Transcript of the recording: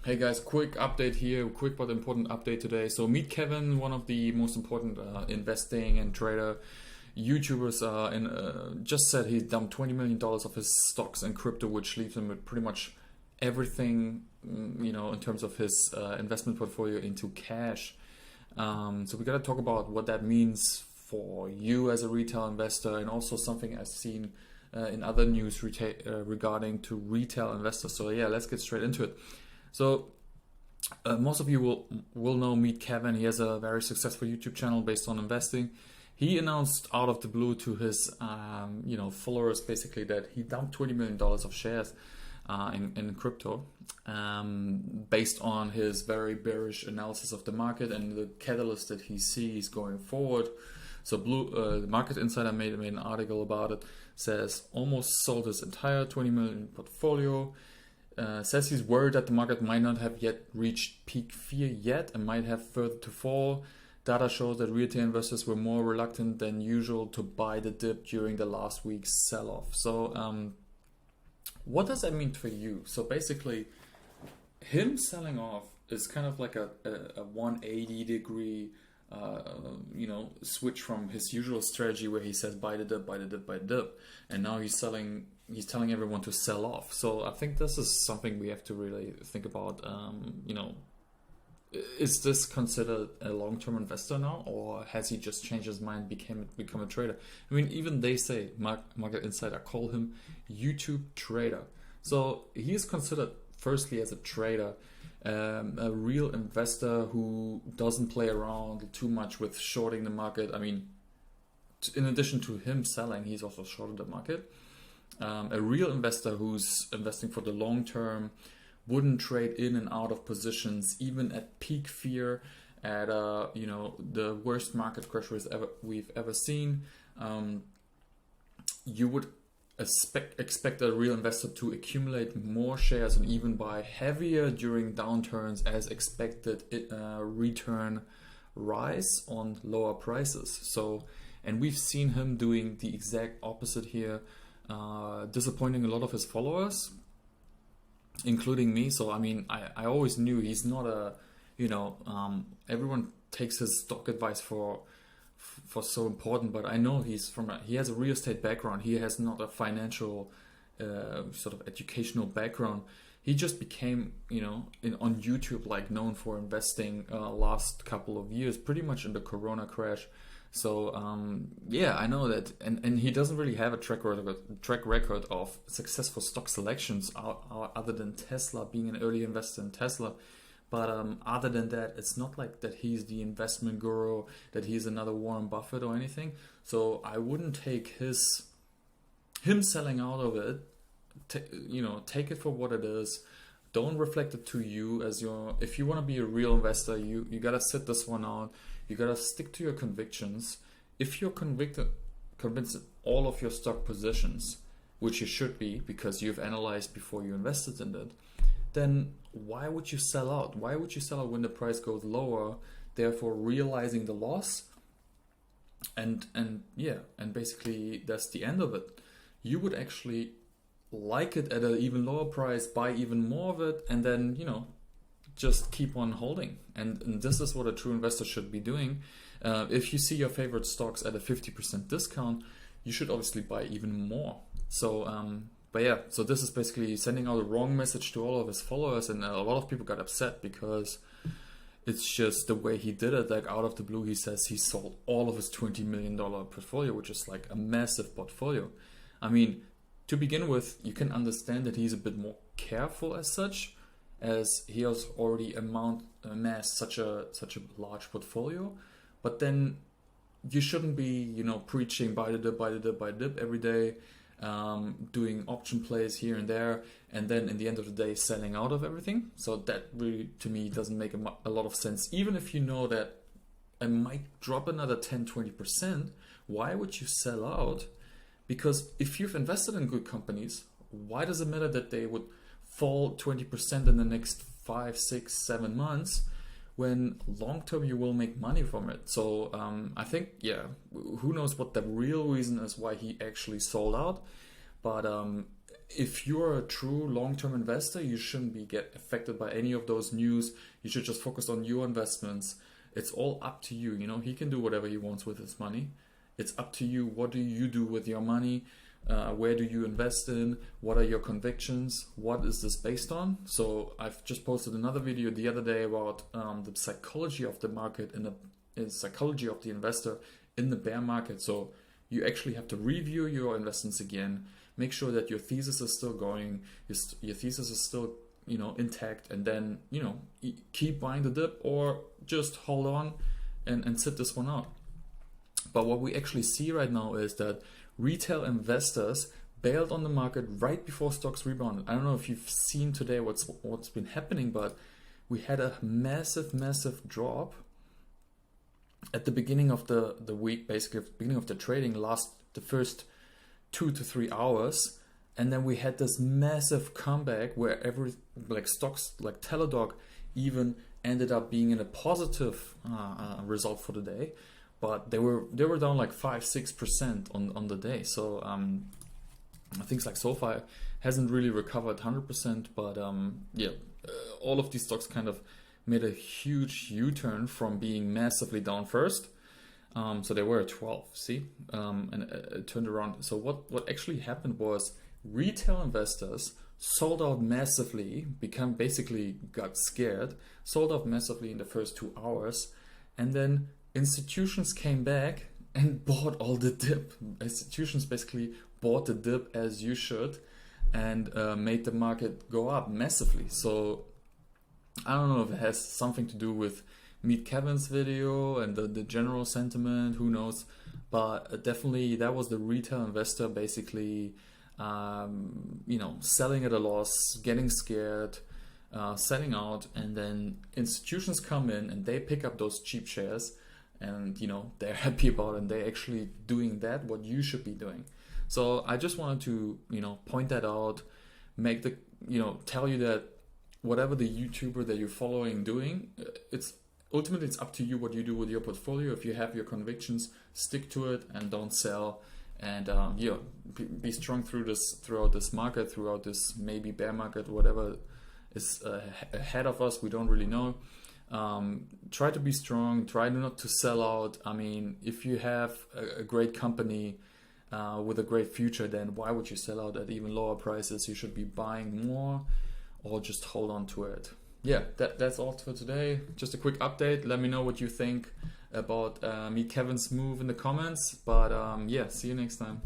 Hey guys, quick update here, quick but important update today. So meet Kevin, one of the most important investing and trader YouTubers, and just said he dumped $20 million of his stocks in crypto, which leaves him with pretty much everything, in terms of his investment portfolio into cash. So we got to talk about what that means for you as a retail investor, and also something I've seen in other news regarding to retail investors. So yeah, let's get straight into it. So most of you will know Meet Kevin. He has a very successful YouTube channel based on investing. He announced out of the blue to his followers basically that he dumped $20 million of shares in crypto, based on his very bearish analysis of the market and the catalyst that he sees going forward. So the Market Insider made an article about it. Says almost sold his entire 20 million portfolio. Says he's worried that the market might not have yet reached peak fear yet and might have further to fall. Data shows that retail investors were more reluctant than usual to buy the dip during the last week's sell-off. So what does that mean for you? So basically, him selling off is kind of like a 180 degree switch from his usual strategy where he says buy the dip, buy the dip, buy the dip, and now he's telling everyone to sell off. So I think this is something we have to really think about. Is this considered a long-term investor now, or has he just changed his mind, become a trader? I mean, even they say, Market Insider call him YouTube trader. So he is considered firstly as a trader, a real investor who doesn't play around too much with shorting the market. I mean, in addition to him selling, he's also shorted the market. A real investor who's investing for the long term, wouldn't trade in and out of positions, even at peak fear, at the worst market crash we've ever seen. You would expect a real investor to accumulate more shares and even buy heavier during downturns as expected return rise on lower prices. So, and we've seen him doing the exact opposite here, disappointing a lot of his followers, including me. So I mean, I always knew he's not everyone takes his stock advice for so important, but I know he has a real estate background. He has not a financial sort of educational background. He just became on YouTube like known for investing last couple of years, pretty much in the Corona crash. So I know that, and he doesn't really have a track record of successful stock selections other than Tesla, being an early investor in Tesla. But other than that, it's not like that he's the investment guru, that he's another Warren Buffett or anything. So I wouldn't take him selling out of it. Take it for what it is. Don't reflect it to you as if you want to be a real investor, you gotta sit this one out. You gotta stick to your convictions. If you're convinced that all of your stock positions, which you should be because you've analyzed before you invested in it, then why would you sell out? Why would you sell out when the price goes lower, therefore realizing the loss? And basically that's the end of it. You would actually like it at an even lower price, buy even more of it, and then just keep on holding. And this is what a true investor should be doing. If you see your favorite stocks at a 50% discount, you should obviously buy even more. So so this is basically sending out a wrong message to all of his followers, and a lot of people got upset because it's just the way he did it. Like out of the blue, he says he sold all of his $20 million portfolio, which is like a massive portfolio. I mean, to begin with, you can understand that he's a bit more careful as such, as he has already amassed such a large portfolio. But then you shouldn't be preaching buy the dip, buy the dip, buy the dip every day, doing option plays here and there, and then in the end of the day selling out of everything. So that really, to me, doesn't make a lot of sense. Even if you know that it might drop another 10-20%, why would you sell out? Because if you've invested in good companies, why does it matter that they would fall 20% in the next 5, 6, 7 months, when long term you will make money from it? So I think, who knows what the real reason is why he actually sold out. But if you're a true long-term investor, you shouldn't be get affected by any of those news. You should just focus on your investments. It's all up to you. You know, he can do whatever he wants with his money. It's up to you. What do you do with your money? Where do you invest in? What are your convictions? What is this based on? So I've just posted another video the other day about the psychology of the market and the psychology of the investor in the bear market. So you actually have to review your investments again, make sure that your thesis is still going, your thesis is still, you know, intact, and then, you know, keep buying the dip or just hold on and sit this one out. But what we actually see right now is that retail investors bailed on the market right before stocks rebounded. I don't know if you've seen today what's been happening, but we had a massive drop at the beginning of the week, basically at the beginning of the trading, the first 2 to 3 hours, and then we had this massive comeback where stocks like Teladoc even ended up being in a positive result for the day, but they were down like 5-6% on the day. So things like Sofi hasn't really recovered 100%, but all of these stocks kind of made a huge U-turn from being massively down first. So they were at 12, and it turned around. So what actually happened was retail investors sold out massively, got scared, sold out massively in the first 2 hours, and then institutions came back and bought all the dip. Institutions basically bought the dip as you should and made the market go up massively. So I don't know if it has something to do with Meet Kevin's video and the general sentiment, who knows, but definitely that was the retail investor basically selling at a loss, getting scared, selling out, and then institutions come in and they pick up those cheap shares, and they're happy about it, and they're actually doing what you should be doing. So I just wanted to point that out, tell you that whatever the YouTuber that you're following doing, it's up to you what you do with your portfolio. If you have your convictions, stick to it and don't sell. And be strong throughout this market, throughout this maybe bear market, whatever is ahead of us. We don't really know. Try to be strong. Try not to sell out. I mean, if you have a great company with a great future, then why would you sell out at even lower prices? You should be buying more or just hold on to it. Yeah, that's all for today. Just a quick update. Let me know what you think about Meet Kevin's move in the comments. But see you next time.